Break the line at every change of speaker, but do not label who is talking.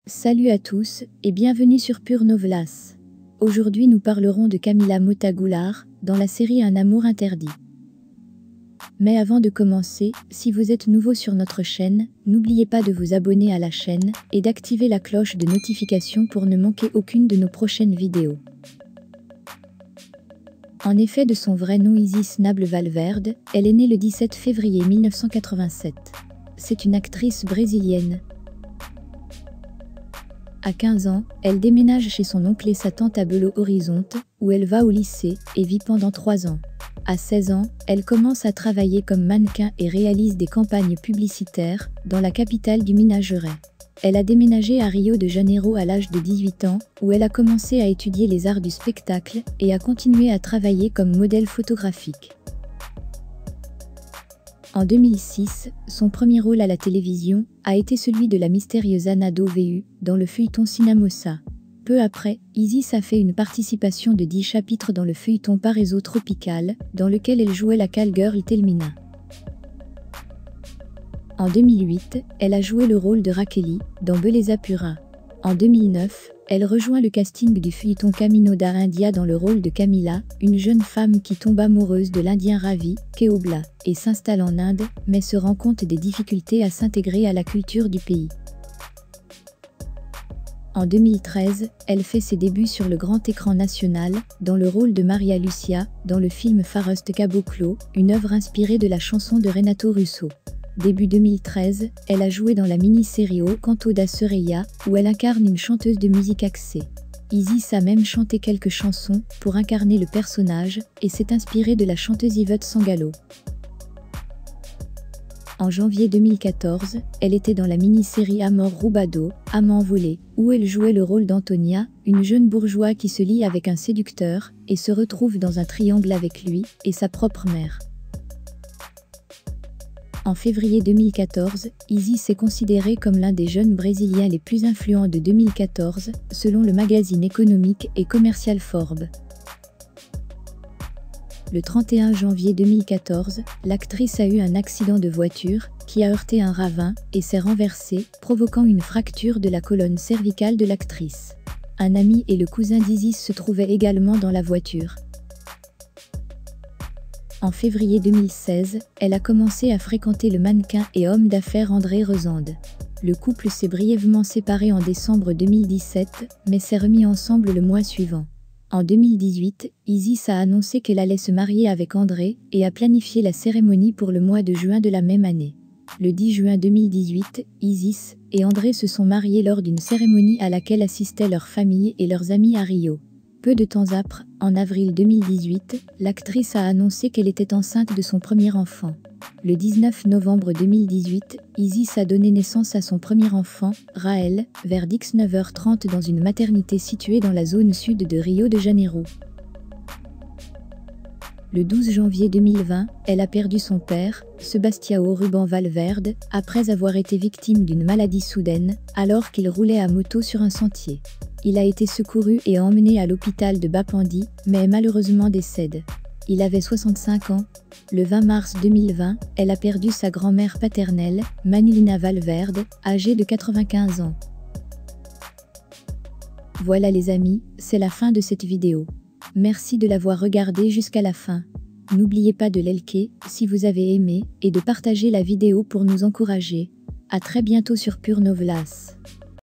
Salut à tous et bienvenue sur Pure Novelas. Aujourd'hui nous parlerons de Camila Mota Goulart dans la série Un amour interdit. Mais avant de commencer, si vous êtes nouveau sur notre chaîne, n'oubliez pas de vous abonner à la chaîne et d'activer la cloche de notification pour ne manquer aucune de nos prochaines vidéos. En effet, de son vrai nom Isis Nable Valverde, elle est née le 17 février 1987. C'est une actrice brésilienne. À 15 ans, elle déménage chez son oncle et sa tante à Belo Horizonte, où elle va au lycée et vit pendant 3 ans. À 16 ans, elle commence à travailler comme mannequin et réalise des campagnes publicitaires dans la capitale du Minas Gerais. Elle a déménagé à Rio de Janeiro à l'âge de 18 ans, où elle a commencé à étudier les arts du spectacle et a continué à travailler comme modèle photographique. En 2006, son premier rôle à la télévision a été celui de la mystérieuse Ana do Vu dans le feuilleton Cinemoça. Peu après, Isis a fait une participation de 10 chapitres dans le feuilleton Paraíso Tropical, dans lequel elle jouait la call-girl Telmina. En 2008, elle a joué le rôle de Raqueli dans Beleza Pura. En 2009, elle rejoint le casting du feuilleton Camino da India dans le rôle de Camila, une jeune femme qui tombe amoureuse de l'Indien Ravi, Keobla, et s'installe en Inde, mais se rend compte des difficultés à s'intégrer à la culture du pays. En 2013, elle fait ses débuts sur le grand écran national, dans le rôle de Maria Lucia, dans le film Faroeste Caboclo, une œuvre inspirée de la chanson de Renato Russo. Début 2013, elle a joué dans la mini-série O Canto da Sereia, où elle incarne une chanteuse de musique axée. Isis a même chanté quelques chansons pour incarner le personnage et s'est inspirée de la chanteuse Ivete Sangalo. En janvier 2014, elle était dans la mini-série Amor Roubado, Amant volé, où elle jouait le rôle d'Antonia, une jeune bourgeoise qui se lie avec un séducteur et se retrouve dans un triangle avec lui et sa propre mère. En février 2014, Isis est considérée comme l'un des jeunes Brésiliens les plus influents de 2014, selon le magazine économique et commercial Forbes. Le 31 janvier 2014, l'actrice a eu un accident de voiture qui a heurté un ravin et s'est renversée, provoquant une fracture de la colonne cervicale de l'actrice. Un ami et le cousin d'Isis se trouvaient également dans la voiture. En février 2016, elle a commencé à fréquenter le mannequin et homme d'affaires André Rezende. Le couple s'est brièvement séparé en décembre 2017, mais s'est remis ensemble le mois suivant. En 2018, Isis a annoncé qu'elle allait se marier avec André et a planifié la cérémonie pour le mois de juin de la même année. Le 10 juin 2018, Isis et André se sont mariés lors d'une cérémonie à laquelle assistaient leur famille et leurs amis à Rio. Peu de temps après, en avril 2018, l'actrice a annoncé qu'elle était enceinte de son premier enfant. Le 19 novembre 2018, Isis a donné naissance à son premier enfant, Raël, vers 19h30 dans une maternité située dans la zone sud de Rio de Janeiro. Le 12 janvier 2020, elle a perdu son père, Sebastião Ruben Valverde, après avoir été victime d'une maladie soudaine, alors qu'il roulait à moto sur un sentier. Il a été secouru et emmené à l'hôpital de Bapandi, mais malheureusement décède. Il avait 65 ans. Le 20 mars 2020, elle a perdu sa grand-mère paternelle, Manilina Valverde, âgée de 95 ans. Voilà les amis, c'est la fin de cette vidéo. Merci de l'avoir regardée jusqu'à la fin. N'oubliez pas de liker si vous avez aimé et de partager la vidéo pour nous encourager. À très bientôt sur Pure Novelas.